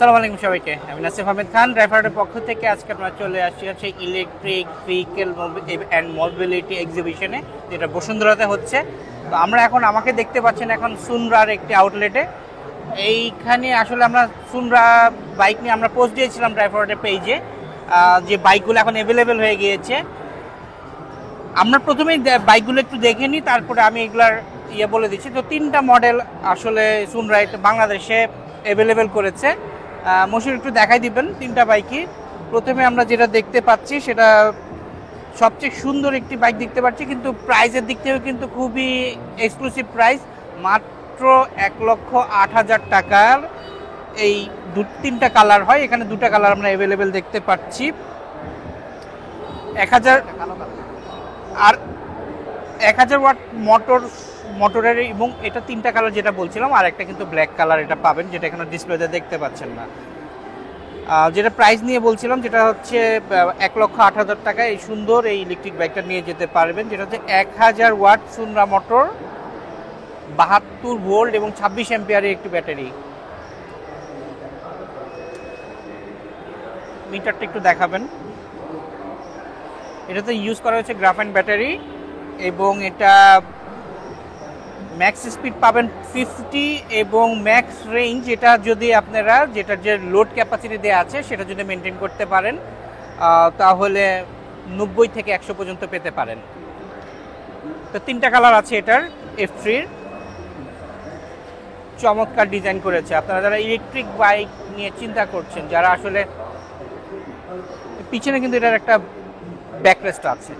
আসসালামু আলাইকুম সবাইকে, আমি নাসিফ আহমেদ খান, ড্রাইভারের পক্ষ থেকে আজকে আমরা চলে আসছি হচ্ছে ইলেকট্রিক ভেহিকেল অ্যান্ড মোবিলিটি এক্সিবিশনে, যেটা বসুন্ধরাতে হচ্ছে। তো আমরা এখন আমাকে দেখতে পাচ্ছেন এখন সুনরার একটি আউটলেটে। এইখানে আসলে আমরা সুনরা বাইক নিয়ে আমরা পোস্ট দিয়েছিলাম ড্রাইভারের পেজে, যে বাইকগুলো এখন অ্যাভেলেবেল হয়ে গিয়েছে। আমরা প্রথমেই বাইকগুলো একটু দেখে নিই, তারপরে আমি এগুলার বলে দিচ্ছি। তো 3টা মডেল আসলে সুনরা বাংলাদেশে অ্যাভেলেবেল করেছে। মশির একটু দেখাই দিবেন 3টা বাইকই। প্রথমে আমরা যেটা দেখতে পাচ্ছি সেটা সবচেয়ে সুন্দর একটি বাইক দেখতে পাচ্ছি, কিন্তু প্রাইসের দিক থেকেও কিন্তু খুবই এক্সক্লুসিভ প্রাইস, মাত্র 1,08,000 টাকার। এই 3টা কালার হয়, এখানে 2টা কালার আমরা অ্যাভেলেবেল দেখতে পাচ্ছি। 1000 আর 1000 ওয়াট মোটরের, এবং এটা 3টা কালার যেটা বলছিলাম, আর একটা কিন্তু ব্ল্যাক কালার এটা পাবেন, যেটা এখানে ডিসপ্লেতে দেখতে পাচ্ছেন না। যেটা প্রাইস নিয়ে বলছিলাম, যেটা হচ্ছে 1,08,000 টাকা। এই সুন্দর এই ইলেকট্রিক বাইকটা নিয়ে যেতে পারবেন, যেটা হচ্ছে 1000 ওয়াট সুনরা মোটর, 72 ভোল্ট এবং 26 অ্যাম্পিয়ারের একটি ব্যাটারি। মিটারটা একটু দেখাবেন। এটাতে ইউজ করা হচ্ছে গ্রাফাইন ব্যাটারি, এবং এটা ম্যাক্স স্পিড পাবেন 50, এবং ম্যাক্স রেঞ্জ, এটা যদি আপনারা যেটার যে লোড ক্যাপাসিটি দেওয়া আছে সেটা যদি মেনটেন করতে পারেন, তাহলে 90 থেকে 100 পর্যন্ত পেতে পারেন। তো 3টা কালার আছে এটার। F3 চমৎকার ডিজাইন করেছে। আপনারা যারা ইলেকট্রিক বাইক নিয়ে চিন্তা করছেন, যারা আসলে, পিছনে কিন্তু এটার একটা ব্যাকরেস্ট আছে।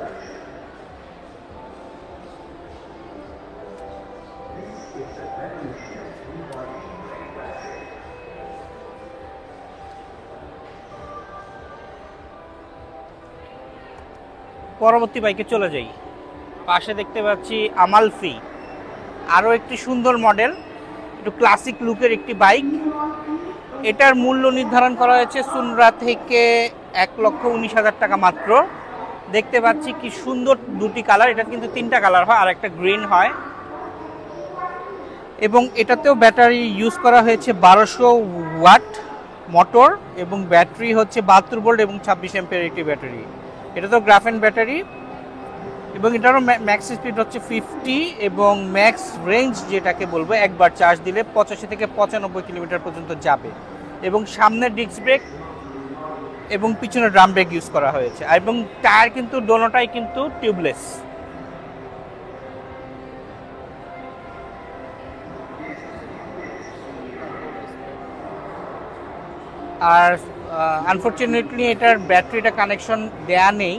পরবর্তী বাইকে চলে যাই। পাশে দেখতে পাচ্ছি আমালফি, আরও একটি সুন্দর মডেল, একটু ক্লাসিক লুকের একটি বাইক। এটার মূল্য নির্ধারণ করা হয়েছে সুনরা থেকে 1,19,000 টাকা মাত্র। দেখতে পাচ্ছি কি সুন্দর 2টি কালার, এটা কিন্তু 3টা কালার হয়, আর একটা গ্রিন হয়। এবং এটাতেও ব্যাটারি ইউজ করা হয়েছে 1200 ওয়াট মোটর, এবং ব্যাটারি হচ্ছে 72 ভোল্ট এবং 26 অ্যাম্পিয়ার একটি ব্যাটারি। এটা তো গ্রাফাইন ব্যাটারি, এবং এটারও ম্যাক্স স্পিড হচ্ছে 50, এবং ম্যাক্স রেঞ্জ যেটাকে বলবো একবার চার্জ দিলে 85 থেকে 95 কিলোমিটার পর্যন্ত যাবে। এবং সামনে ডিস্ক ব্রেক এবং পিছনে ড্রাম ব্রেক ইউজ করা হয়েছে, এবং টায়ার কিন্তু দোনোটাই কিন্তু টিউবলেস। আর আনফরচুনেটলি এটার ব্যাটারিটা কানেকশন দেয়া নেই,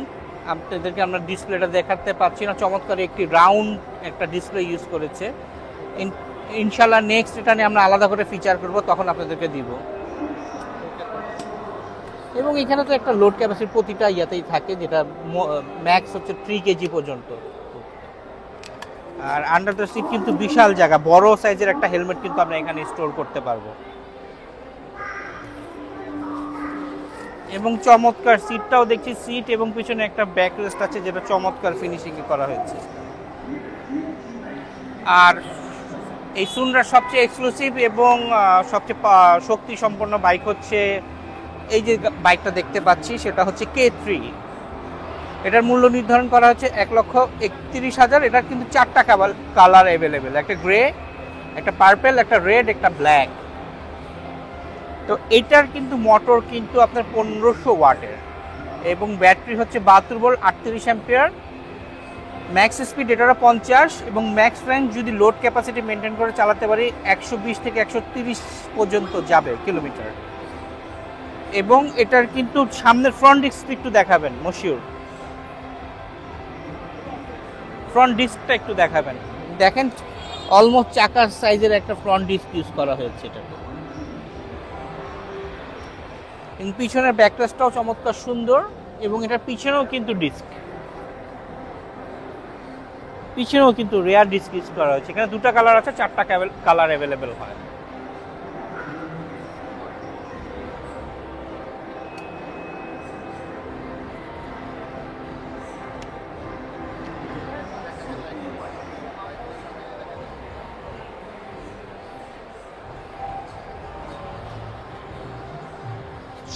আপনাদেরকে আমরা ডিসপ্লেটা দেখাতে পাচ্ছি না। চমৎকার একটি রাউন্ড একটা ডিসপ্লে ইউজ করেছে। ইনশাল্লাহ নেক্সট এটা নিয়ে আমরা আলাদা করে ফিচার করব, তখন আপনাদেরকে দিব। এবং এখানে তো একটা লোড ক্যাপাসিটি প্রতিটা ইয়াতেই থাকে, যেটা ম্যাক্স হচ্ছে 3 কেজি পর্যন্ত। আর আন্ডার দ্য সিট কিন্তু বিশাল জায়গা, বড় সাইজের একটা হেলমেট কিন্তু আমরা এখানে স্টোর করতে পারবো। এবং চমৎকার সিটটাও দেখছি, সিট এবং পিছনে একটা ব্যাক রেস্ট আছে, যেটা চমৎকার ফিনিশিং করা হয়েছে। আর এই সুনরার সবচেয়ে এক্সক্লুসিভ এবং সবচেয়ে শক্তি সম্পন্ন বাইক হচ্ছে এই যে বাইকটা দেখতে পাচ্ছি, সেটা হচ্ছে K3। এটার মূল্য নির্ধারণ করা হচ্ছে 1,31,000। এটার কিন্তু 4টা কালার অ্যাভেলেবেল, একটা গ্রে, একটা পার্পেল, একটা রেড, একটা ব্ল্যাক। তো এটার কিন্তু মোটর কিন্তু আপনার 1500 ওয়াটের, এবং ব্যাটারি হচ্ছে 72 ভোল্ট 38 অ্যাম্পিয়ার। ম্যাক্স স্পিড এটারও 50, এবং ম্যাক্স রেঞ্জ যদি লোড ক্যাপাসিটি মেনটেন করে চালাতে পারি 120 থেকে 130 পর্যন্ত যাবে কিলোমিটার। এবং এটার কিন্তু সামনের ফ্রন্ট ডিস্ক একটু দেখাবেন মশিউর, ফ্রন্ট ডিস্কটা একটু দেখাবেন। দেখেন অলমোস্ট চাকার সাইজের একটা ফ্রন্ট ডিস্ক ইউজ করা হয়েছে এটাতে। পিছনের ব্যাকরেস্টটাও চমৎকার সুন্দর, এবং এটার পিছনেও কিন্তু ডিস্ক, পিছনেও কিন্তু রেয়ার ডিস্ক ইউজ করা হয়েছে। এখানে 2টা কালার আছে, 4টা কালার অ্যাভেলেবেল হয়।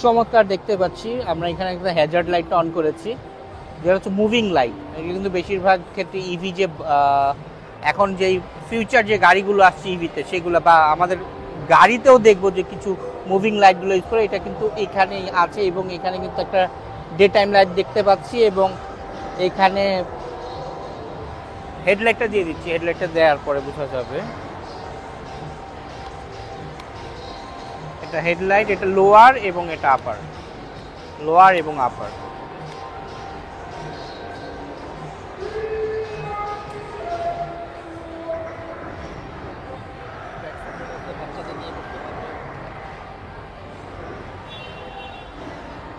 চমৎকার দেখতে পাচ্ছি। আমরা এখানে একটা হ্যাজার্ড লাইটটা অন করেছি, যেটা হচ্ছে মুভিং লাইট। এটা কিন্তু বেশিরভাগ ক্ষেত্রে ইভি যে এখন যেই ফিউচার যে গাড়িগুলো আসছে ইভিতে, সেগুলো বা আমাদের গাড়িতেও দেখবো যে কিছু মুভিং লাইটগুলো ইউজ করে, এটা কিন্তু এখানেই আছে। এবং এখানে কিন্তু একটা ডে টাইম লাইট দেখতে পাচ্ছি, এবং এখানে হেডলাইটটা দিয়ে দিচ্ছি। হেডলাইটটা দেওয়ার পরে বোঝা যাবে এটা হেডলাইট, এটা লোয়ার এবং এটা আপার, লোয়ার এবং আপার।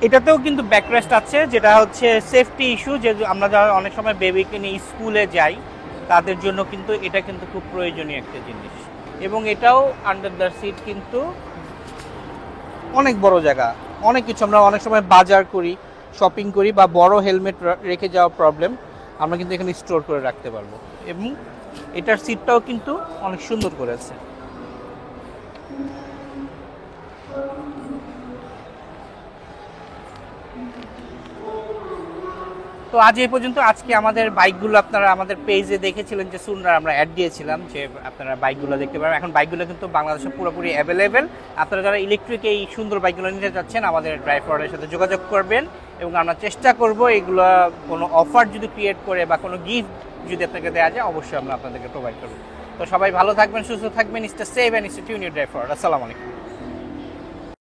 এটাতেও কিন্তু ব্যাকরেস্ট আছে, যেটা হচ্ছে সেফটি ইস্যু, যে আমরা যারা অনেক সময় বেবিকে নিয়ে স্কুলে যাই তাদের জন্য কিন্তু এটা কিন্তু খুব প্রয়োজনীয় একটা জিনিস। এবং এটাও আন্ডার দ্য সিট কিন্তু অনেক বড় জায়গা, অনেক কিছু আমরা অনেক সময় বাজার করি, শপিং করি, বা বড় হেলমেট রেখে যাওয়া প্রবলেম, আমরা কিন্তু এখানে স্টোর করে রাখতে পারবো। এবং এটার সিটটাও কিন্তু অনেক সুন্দর করেছে। তো আজ এই পর্যন্ত। আজকে আমাদের বাইকগুলো আপনারা আমাদের পেজে দেখেছিলেন যে সুন্দর আমরা অ্যাড দিয়েছিলাম যে আপনারা বাইকগুলো দেখতে পারেন। এখন বাইকগুলো কিন্তু বাংলাদেশে পুরোপুরি অ্যাভেলেবেল। আপনারা যারা ইলেকট্রিক এই সুন্দর বাইকগুলো নিতে যাচ্ছেন আমাদের ড্রাইভারের সাথে যোগাযোগ করবেন, এবং আমরা চেষ্টা করব এগুলো কোনো অফার যদি ক্রিয়েট করে বা কোনো গিফট যদি আপনাকে দেওয়া যায়, অবশ্যই আমরা আপনাদেরকে প্রোভাইড করব। তো সবাই ভালো থাকবেন, সুস্থ থাকবেন, stay save and stay tune your driver. আসসালামু আলাইকুম।